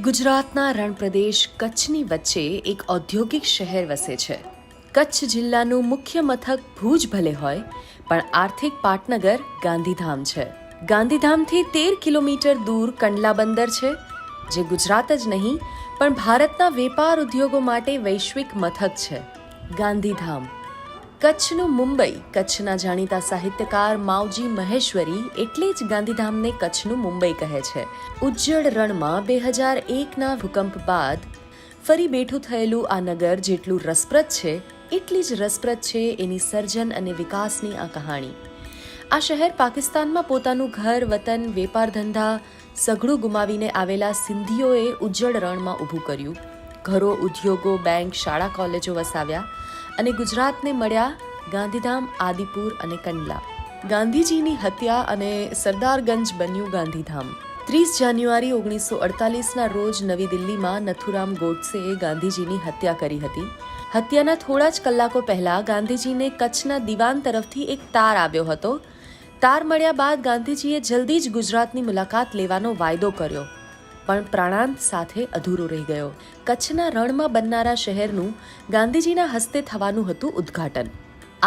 ગુજરાતના રણપ્રદેશ કચ્છની વચ્ચે એક ઔદ્યોગિક શહેર વસે છે. કચ્છ જિલ્લાનું મુખ્ય મથક ભુજ ભલે હોય, પણ આર્થિક પાટનગર ગાંધીધામ છે. ગાંધીધામથી 13 કિલોમીટર દૂર કંડલા બંદર છે, જે ગુજરાત જ નહીં પણ ભારતના વેપાર ઉદ્યોગો માટે વૈશ્વિક મથક છે. ગાંધીધામ કચ્છનું મુંબઈ. કચ્છના જાણીતા સાહિત્યકાર માવજી મહેશ્વરી એટલે જ ગાંધીધામને કચ્છનું મુંબઈ કહે છે. ઉજ્જડ રણમાં 2001ના ભૂકંપ બાદ ફરી બેઠું થયેલું આ નગર જેટલું રસપ્રદ છે, એટલી જ રસપ્રદ છે એની સર્જન અને વિકાસની આ કહાણી. આ શહેર પાકિસ્તાનમાં પોતાનું ઘર, વતન, વેપાર ધંધા સઘળું ગુમાવીને આવેલા સિંધીઓએ ઉજ્જડ રણમાં ઊભું કર્યું. ઘરો, ઉદ્યોગો, બેંક, શાળા, કોલેજો વસાવ્યા અને ગુજરાતને મળ્યા ગાંધીધામ, આદિપુર અને કંડલા. ગાંધીજીની હત્યા અને સરદારગંજ બન્યું ગાંધીધામ. 30 જાન્યુઆરી 1948ના રોજ નવી દિલ્હીમાં નથુરામ ગોડસેએ ગાંધીજીની હત્યા કરી હતી. હત્યાના થોડા જ કલાકો પહેલા ગાંધીજીને કચ્છના દિવાન તરફથી એક તાર આવ્યો હતો. તાર મળ્યા બાદ ગાંધીજીએ જલ્દી જ ગુજરાતની મુલાકાત લેવાનો વાયદો કર્યો, પણ પ્રાણાંત સાથે અધૂરો રહી ગયો. કચ્છના રણમાં બનનારા શહેરનું ગાંધીજીના હસ્તે થવાનું હતું ઉદ્ઘાટન.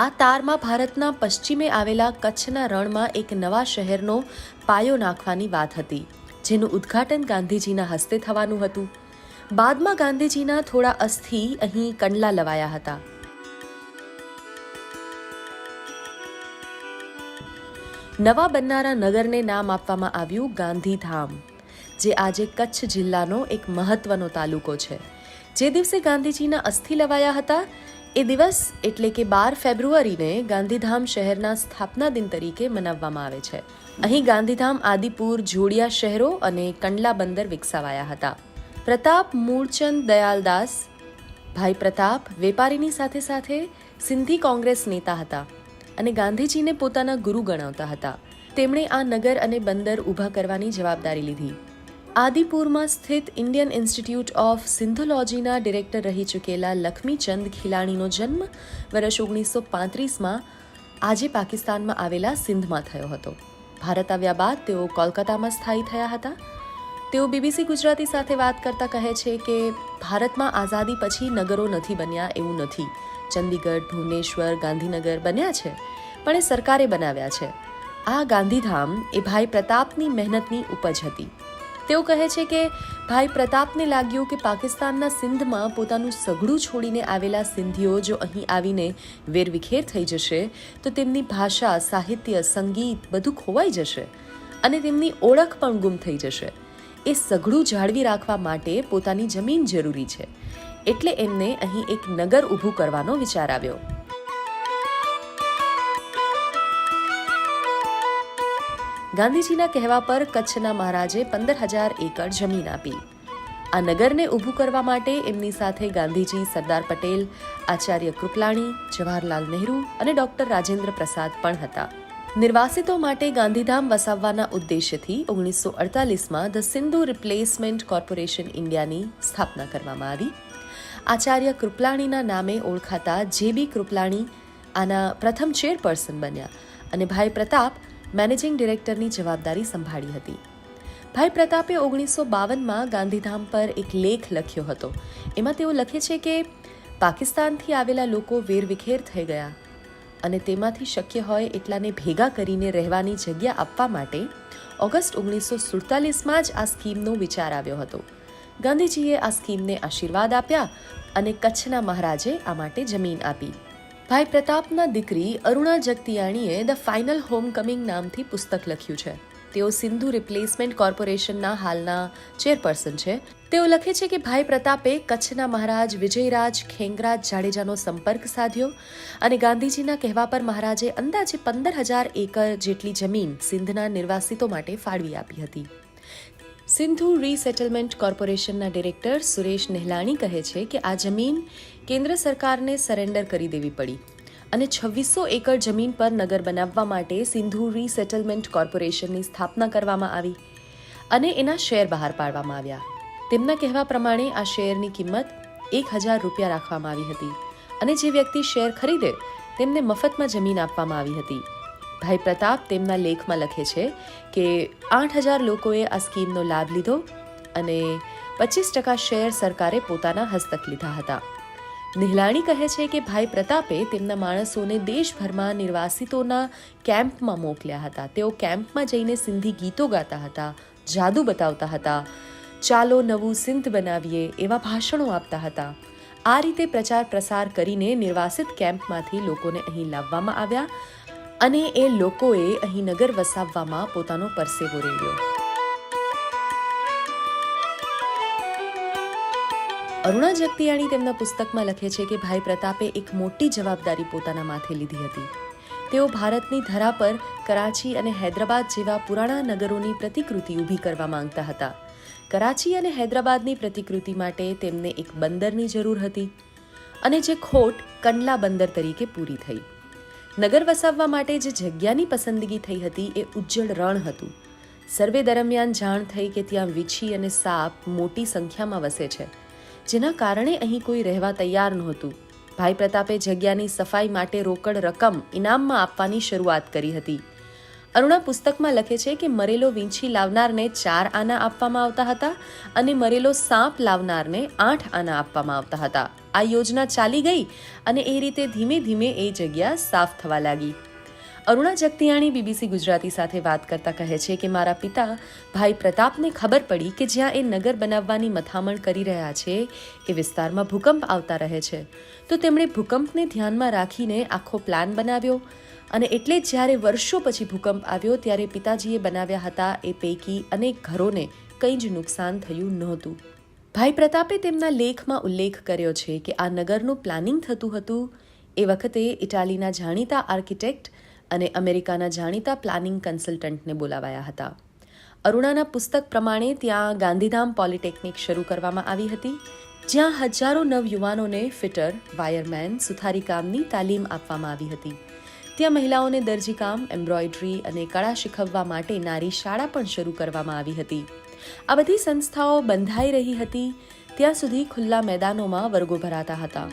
આ તારમાં ભારતના પશ્ચિમે આવેલા કચ્છના રણમાં એક નવા શહેરનો પાયો નાખવાની વાત હતી, જેનું ઉદ્ઘાટન ગાંધીજીના હસ્તે થવાનું હતું. બાદમાં ગાંધીજીના થોડા અસ્થિ અહીં કંડલા લવાયા હતા. નવા બનનારા નગરને નામ આપવામાં આવ્યું ગાંધીધામ, જે આજે કચ્છ જિલ્લાનો એક મહત્વનો તાલુકો છે. જે દિવસે ગાંધીજીના અસ્થિ લવાયા હતા એ દિવસ એટલે કે 12 ફેબ્રુઆરીને ગાંધીધામ શહેરના સ્થાપના દિન તરીકે મનાવવામાં આવે છે. અહીં ગાંધીધામ, આદિપુર, જોડિયા શહેરો અને કંડલા બંદર વિકસાવાયા હતા. પ્રતાપ મૂળચંદ દયાલદાસ, ભાઈ પ્રતાપ વેપારીની સાથે સાથે સિંધી કોંગ્રેસ નેતા હતા અને ગાંધીજીને પોતાના ગુરુ ગણાવતા હતા. તેમણે આ નગર અને બંદર ઊભા કરવાની જવાબદારી લીધી. આદિપુરમાં સ્થિત ઇન્ડિયન ઇન્સ્ટિટ્યૂટ ઓફ સિંધોલોજીના ડિરેક્ટર રહી ચૂકેલા લક્ષ્મીચંદ ખીલાણીનો જન્મ વર્ષ 1935માં આજે પાકિસ્તાનમાં આવેલા સિંધમાં થયો હતો. ભારત આવ્યા બાદ તેઓ કોલકાતામાં સ્થાયી થયા હતા. તેઓ BBC ગુજરાતી સાથે વાત કરતા કહે છે કે ભારતમાં આઝાદી પછી નગરો નથી બન્યા એવું નથી. ચંદીગઢ, ભુવનેશ્વર, ગાંધીનગર બન્યા છે, પણ એ સરકારે બનાવ્યા છે. આ ગાંધીધામ એ ભાઈ પ્રતાપની મહેનતની ઉપજ હતી. તેઓ કહે છે કે ભાઈ પ્રતાપને લાગ્યું કે પાકિસ્તાનના સિંધમાં પોતાનું સઘળું છોડીને આવેલા સિંધીઓ જો અહીં આવીને વેરવિખેર થઈ જશે તો તેમની ભાષા, સાહિત્ય, સંગીત બધું ખોવાઈ જશે અને તેમની ઓળખ પણ ગુમ થઈ જશે. એ સઘળું જાળવી રાખવા માટે પોતાની જમીન જરૂરી છે, એટલે એમને અહીં એક નગર ઊભું કરવાનો વિચાર આવ્યો. ગાંધીજીના કહેવા પર કચ્છના મહારાજે 15,000 એકર જમીન આપી. આ નગરને ઊભું કરવા માટે એમની સાથે ગાંધીજી, સરદાર પટેલ, આચાર્ય કૃપલાણી, જવાહરલાલ નહેરુ અને ડોક્ટર રાજેન્દ્ર પ્રસાદ પણ હતા. નિર્વાસિતો માટે ગાંધીધામ વસાવવાના ઉદ્દેશ્યથી 1948માં ધ સિંધુ રિપ્લેસમેન્ટ કોર્પોરેશન ઇન્ડિયાની સ્થાપના કરવામાં આવી. આચાર્ય કૃપલાણીના નામે ઓળખાતા JB કૃપલાણી આના પ્રથમ ચેરપર્સન બન્યા અને ભાઈ પ્રતાપ મેનેજિંગ ડિરેક્ટરની જવાબદારી સંભાળી હતી. ભાઈ પ્રતાપે 1952માં ગાંધીધામ પર એક લેખ લખ્યો હતો. એમાં તેઓ લખે છે કે પાકિસ્તાનથી આવેલા લોકો વેરવિખેર થઈ ગયા અને તેમાંથી શક્ય હોય એટલાને ભેગા કરીને રહેવાની જગ્યા આપવા માટે ઓગસ્ટ 1947માં જ આ સ્કીમનો વિચાર આવ્યો હતો. ગાંધીજીએ આ સ્કીમને આશીર્વાદ આપ્યા અને કચ્છના મહારાજે આ માટે જમીન આપી. ભાઈ પ્રતાપના દીકરી અરુણા જગતિયાણીએ ધ ફાઇનલ હોમકમિંગ નામથી પુસ્તક લખ્યું છે. તેઓ સિંધુ રિપ્લેસમેન્ટ કોર્પોરેશનના હાલના ચેરપર્સન છે. તેઓ લખે છે કે ભાઈ પ્રતાપે કચ્છના મહારાજ વિજયરાજ ખેંગરાજ જાડેજાનો સંપર્ક સાધ્યો અને ગાંધીજીના કહેવા પર મહારાજે અંદાજે 15,000 એકર જેટલી જમીન સિંધના નિર્વાસિતો માટે ફાળવી આપી હતી. સિંધુ રીસેટલમેન્ટ કોર્પોરેશનના ડિરેક્ટર સુરેશ નેહલાણી કહે છે કે આ જમીન કેન્દ્ર સરકારને સરેન્ડર કરી દેવી પડી અને 2600 એકર જમીન પર નગર બનાવવા માટે સિંધુ રીસેટલમેન્ટ કોર્પોરેશનની સ્થાપના કરવામાં આવી અને એના શેર બહાર પાડવામાં આવ્યા. તેમના કહેવા પ્રમાણે આ શેરની કિંમત 1,000 રૂપિયા રાખવામાં આવી હતી અને જે વ્યક્તિ શેર ખરીદે તેમને મફતમાં જમીન આપવામાં આવી હતી. ભાઈ પ્રતાપ તેમના લેખમાં લખે છે કે 8,000 લોકોએ આ સ્કીમનો લાભ લીધો અને 25% શેર સરકારે પોતાના હસ્તક લીધા હતા. નિહલાણી કહે છે કે ભાઈ પ્રતાપે તેમના માણસોને દેશભરમાં નિર્વાસિતોના કેમ્પમાં મોકલ્યા હતા. તેઓ કેમ્પમાં જઈને સિંધી ગીતો ગાતા હતા, જાદુ બતાવતા હતા, ચાલો નવું સિંધ બનાવીએ એવા ભાષણો આપતા હતા. આ રીતે પ્રચાર પ્રસાર કરીને નિર્વાસિત કેમ્પમાંથી લોકોને અહીં લાવવામાં આવ્યા અને એ લોકોએ અહીં નગર વસાવવામાં પોતાનો પરસેવો રેડ્યો. અરુણા જગતિયાણી તેમના પુસ્તકમાં લખે છે કે ભાઈ પ્રતાપે એક મોટી જવાબદારી પોતાના માથે લીધી હતી. તેઓ ભારતની ધરા પર કરાચી અને હૈદરાબાદ જેવા પુરાણા નગરોની પ્રતિકૃતિ ઊભી કરવા માંગતા હતા. કરાચી અને હૈદરાબાદની પ્રતિકૃતિ માટે તેમને એક બંદરની જરૂર હતી અને જે ખોટ કંડલા બંદર તરીકે પૂરી થઈ. નગર વસાવવા માટે જે જગ્યાની પસંદગી થઈ હતી એ ઉજ્જડ રણ હતું. સર્વે દરમિયાન જાણ થઈ કે ત્યાં વીછી અને સાપ મોટી સંખ્યામાં વસે છે, જેના કારણે અહીં કોઈ રહેવા તૈયાર નહોતું. ભાઈ પ્રતાપે જગ્યાની સફાઈ માટે રોકડ રકમ ઇનામમાં આપવાની શરૂઆત કરી હતી. અરુણા પુસ્તકમાં લખે છે કે મરેલો વીંછી લાવનારને 4 આના આપવામાં આવતા હતા અને મરેલો સાપ લાવનારને 8 આના આપવામાં આવતા હતા. આ યોજના ચાલી ગઈ અને એ રીતે ધીમે ધીમે એ જગ્યા સાફ થવા લાગી. અરુણા જગતિયાણી બીબીસી ગુજરાતી સાથે વાત કરતા કહે છે કે મારા પિતા ભાઈ પ્રતાપને ખબર પડી કે જ્યાં એ નગર બનાવવાની મથામણ કરી રહ્યા છે એ વિસ્તારમાં ભૂકંપ આવતા રહે છે, તો તેમણે ભૂકંપને ધ્યાનમાં રાખીને આખો પ્લાન બનાવ્યો અને એટલે જ જ્યારે વર્ષો પછી ભૂકંપ આવ્યો ત્યારે પિતાજીએ બનાવ્યા હતા એ પૈકી અનેક ઘરોને કંઈ જ નુકસાન થયું નહોતું. ભાઈ પ્રતાપે તેમના લેખમાં ઉલ્લેખ કર્યો છે કે આ નગરનું પ્લાનિંગ થતું હતું એ વખતે ઇટાલીના જાણીતા આર્કિટેક્ટ અને અમેરિકાના જાણીતા પ્લાનિંગ કન્સલ્ટન્ટને બોલાવાયા હતા. અરુણાના પુસ્તક પ્રમાણે ત્યાં ગાંધીધામ પોલિટેકનિક શરૂ કરવામાં આવી હતી, જ્યાં હજારો નવયુવાનોને ફિટર, વાયરમેન, સુથારીકામની તાલીમ આપવામાં આવી હતી. ત્યાં મહિલાઓને દરજીકામ, એમ્બ્રોઇડરી અને કળા શીખવવા માટે નારી શાળા પણ શરૂ કરવામાં આવી હતી. આ બધી સંસ્થાઓ બંધાઈ રહી હતી ત્યાં સુધી ખુલ્લા મેદાનોમાં વર્ગો ભરાતા હતા.